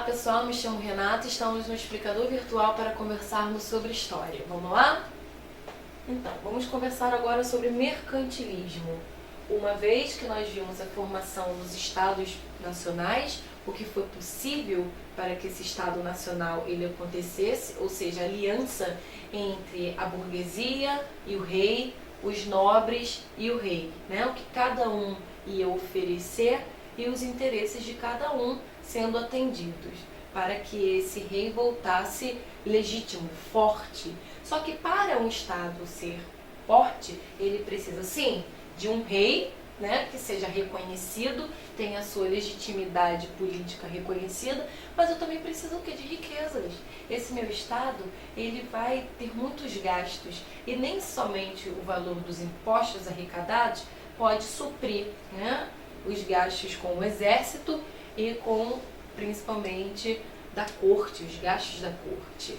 pessoal, me chamo Renata e estamos no explicador virtual para conversarmos sobre história. Vamos lá? Então, vamos conversar agora sobre mercantilismo. Uma vez que nós vimos a formação dos estados nacionais, o que foi possível para que esse estado nacional ele acontecesse, ou seja, a aliança entre a burguesia e o rei, os nobres e o rei, né? O que cada um ia oferecer e os interesses de cada um sendo atendidos, para que esse rei voltasse legítimo, forte. Só que para um Estado ser forte, ele precisa sim de um rei, né, que seja reconhecido, tenha a sua legitimidade política reconhecida, mas eu também preciso o quê? De riquezas. Esse meu Estado, ele vai ter muitos gastos e nem somente o valor dos impostos arrecadados pode suprir, né, os gastos com o exército e com, principalmente, da corte, os gastos da corte.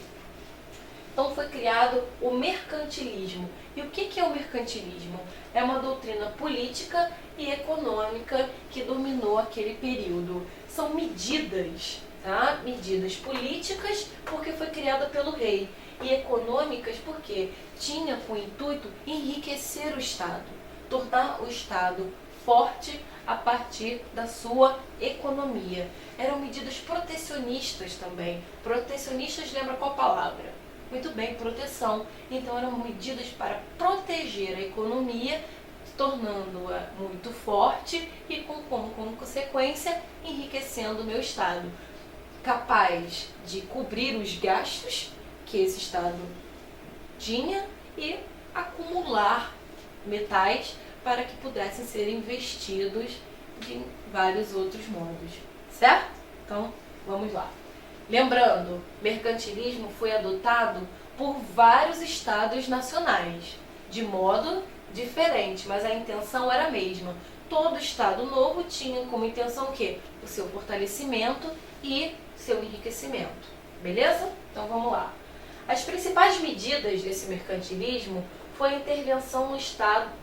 Então foi criado o mercantilismo. E o que é o mercantilismo? É uma doutrina política e econômica que dominou aquele período. São medidas, tá? Medidas políticas, porque foi criada pelo rei, e econômicas, porque tinha com o intuito enriquecer o Estado, tornar o Estado forte a partir da sua economia. Eram medidas protecionistas também. Protecionistas, lembra qual palavra? Muito bem, proteção. Então eram medidas para proteger a economia, tornando-a muito forte e como consequência enriquecendo o meu Estado, capaz de cobrir os gastos que esse Estado tinha e acumular metais para que pudessem ser investidos de vários outros modos, certo? Então, vamos lá. Lembrando, mercantilismo foi adotado por vários estados nacionais, de modo diferente, mas a intenção era a mesma. Todo estado novo tinha como intenção o quê? O seu fortalecimento e seu enriquecimento, beleza? Então, vamos lá. As principais medidas desse mercantilismo foi a intervenção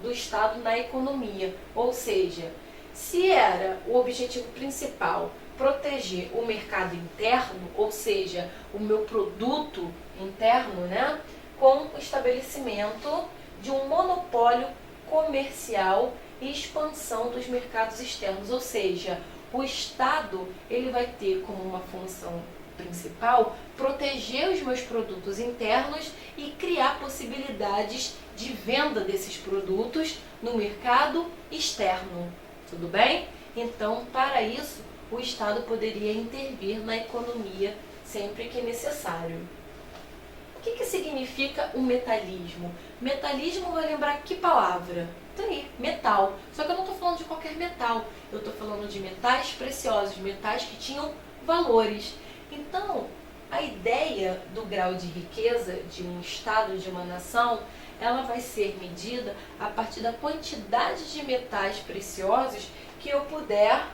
do Estado na economia, ou seja, se era o objetivo principal proteger o mercado interno, ou seja, o meu produto interno, né, com o estabelecimento de um monopólio comercial e expansão dos mercados externos, ou seja, o Estado ele vai ter como uma função principal proteger os meus produtos internos e criar possibilidades de venda desses produtos no mercado externo. Tudo bem? Então, para isso, o Estado poderia intervir na economia sempre que necessário. O que significa o metalismo? Metalismo vai lembrar que palavra? Então aí, metal. Só que eu não estou falando de qualquer metal. Eu estou falando de metais preciosos, metais que tinham valores. Então, a ideia do grau de riqueza de um Estado, de uma nação, ela vai ser medida a partir da quantidade de metais preciosos que eu puder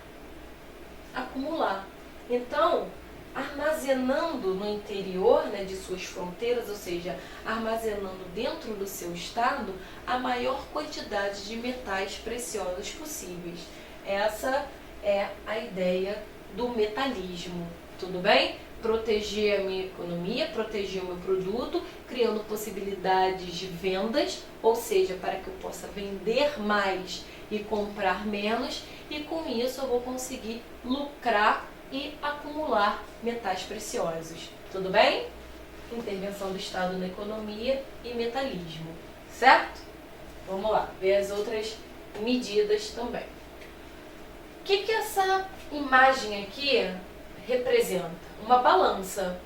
acumular. Então, armazenando no interior, né, de suas fronteiras, ou seja, armazenando dentro do seu estado a maior quantidade de metais preciosos possíveis. Essa é a ideia do metalismo. Tudo bem? Proteger a minha economia, proteger o meu produto, criando possibilidades de vendas, ou seja, para que eu possa vender mais e comprar menos, e com isso eu vou conseguir lucrar e acumular metais preciosos. Tudo bem? Intervenção do Estado na economia e metalismo, certo? Vamos lá, ver as outras medidas também. O que essa imagem aqui representa? Uma balança.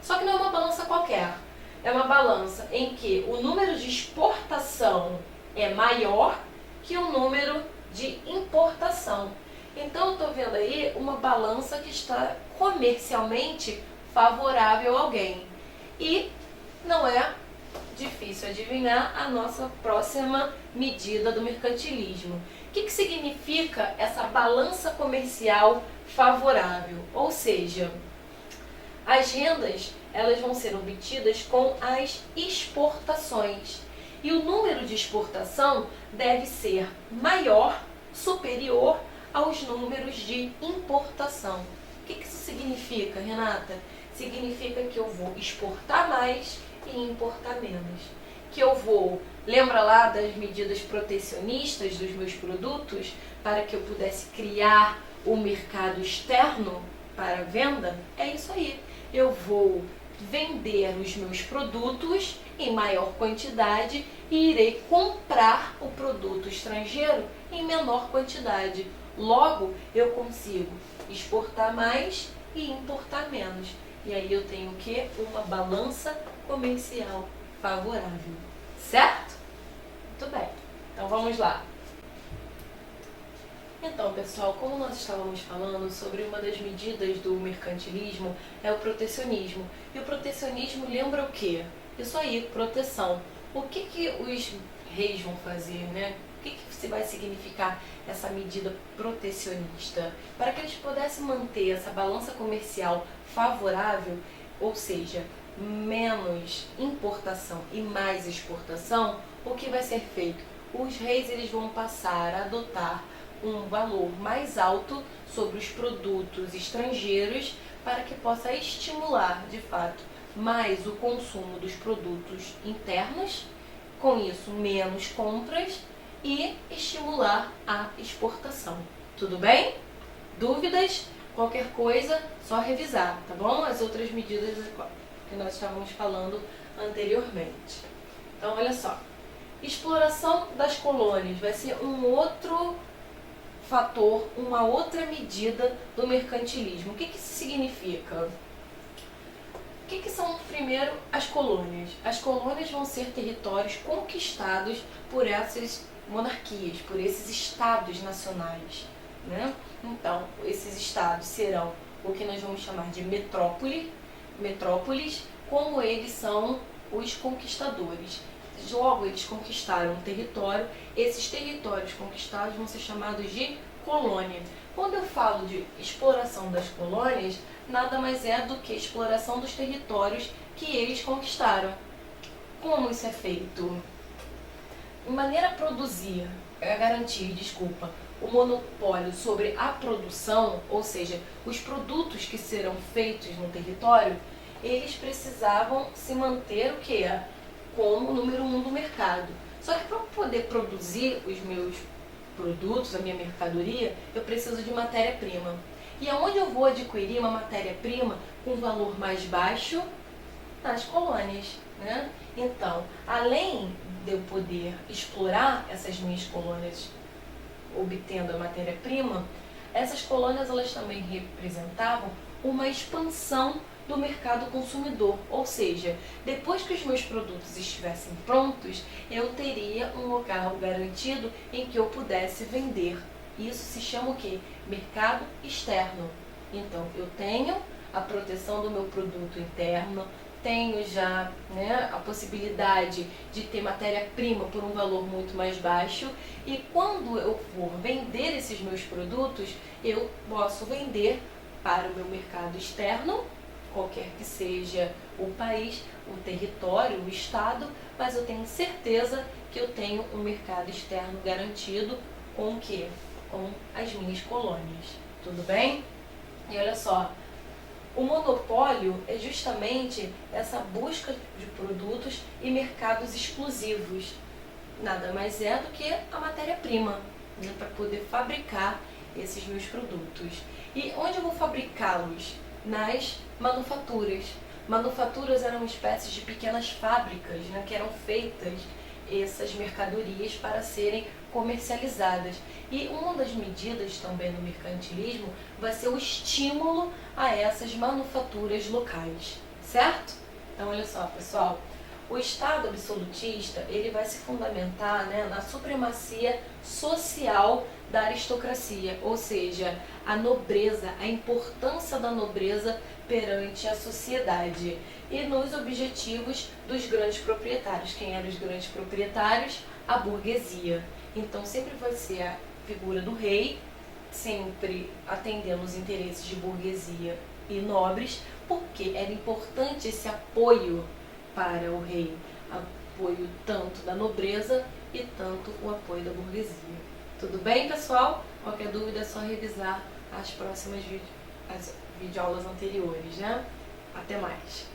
Só que não é uma balança qualquer. É uma balança em que o número de exportação é maior que o número de importação. Então eu estou vendo aí uma balança que está comercialmente favorável a alguém. E não é difícil adivinhar a nossa próxima medida do mercantilismo. O que significa essa balança comercial favorável? Ou seja, as rendas elas vão ser obtidas com as exportações. E o número de exportação deve ser maior, superior aos números de importação. O que isso significa, Renata? Significa que eu vou exportar mais e importar menos. Que eu vou, lembra lá das medidas protecionistas dos meus produtos, para que eu pudesse criar o mercado externo para a venda? É isso aí. Eu vou vender os meus produtos em maior quantidade e irei comprar o produto estrangeiro em menor quantidade. Logo, eu consigo exportar mais e importar menos. E aí eu tenho o quê? Uma balança comercial favorável. Certo? Muito bem. Então vamos lá. Então, pessoal, como nós estávamos falando sobre uma das medidas do mercantilismo, é o protecionismo. E o protecionismo lembra o quê? Isso aí, proteção. O que os reis vão fazer, né? O que se vai significar essa medida protecionista? Para que eles pudessem manter essa balança comercial favorável, ou seja, menos importação e mais exportação, o que vai ser feito? Os reis eles vão passar a adotar um valor mais alto sobre os produtos estrangeiros para que possa estimular, de fato, mais o consumo dos produtos internos, com isso menos compras e estimular a exportação. Tudo bem? Dúvidas? Qualquer coisa, só revisar, tá bom? As outras medidas que nós estávamos falando anteriormente. Então, olha só. Exploração das colônias vai ser um outro fator, uma outra medida do mercantilismo. O que isso significa? O que são, primeiro, as colônias? As colônias vão ser territórios conquistados por essas monarquias, por esses estados nacionais, né? Então, esses estados serão o que nós vamos chamar de metrópoles, como eles são os conquistadores. Logo, eles conquistaram um território, esses territórios conquistados vão ser chamados de colônia. Quando eu falo de exploração das colônias, nada mais é do que exploração dos territórios que eles conquistaram. Como isso é feito? De maneira a garantir, o monopólio sobre a produção, ou seja, os produtos que serão feitos no território, eles precisavam se manter o quê? Como o número 1 do mercado. Só que para poder produzir os meus produtos, a minha mercadoria, eu preciso de matéria-prima. E aonde eu vou adquirir uma matéria-prima com valor mais baixo? Nas colônias, né? Então, além de eu poder explorar essas minhas colônias obtendo a matéria-prima, essas colônias elas também representavam uma expansão do mercado consumidor, ou seja, depois que os meus produtos estivessem prontos, eu teria um local garantido em que eu pudesse vender. Isso se chama o quê? Mercado externo. Então, eu tenho a proteção do meu produto interno, tenho já, né, a possibilidade de ter matéria-prima por um valor muito mais baixo, e quando eu for vender esses meus produtos, eu posso vender para o meu mercado externo, qualquer que seja o país, o território, o estado, mas eu tenho certeza que eu tenho um mercado externo garantido com o quê? Com as minhas colônias. Tudo bem? E olha só, o monopólio é justamente essa busca de produtos e mercados exclusivos. Nada mais é do que a matéria-prima, né, para poder fabricar esses meus produtos. E onde eu vou fabricá-los? Nas manufaturas. Manufaturas eram espécies de pequenas fábricas, né, que eram feitas essas mercadorias para serem comercializadas. E uma das medidas também no mercantilismo vai ser o estímulo a essas manufaturas locais, certo? Então, olha só, pessoal, o Estado absolutista ele vai se fundamentar, né, na supremacia social da aristocracia, ou seja, a nobreza, a importância da nobreza perante a sociedade, e nos objetivos dos grandes proprietários. Quem eram os grandes proprietários? A burguesia. Então sempre vai ser a figura do rei, sempre atendendo os interesses de burguesia e nobres, porque era importante esse apoio para o rei, apoio tanto da nobreza e tanto o apoio da burguesia. Tudo bem, pessoal? Qualquer dúvida é só revisar as videoaulas anteriores, né? Até mais!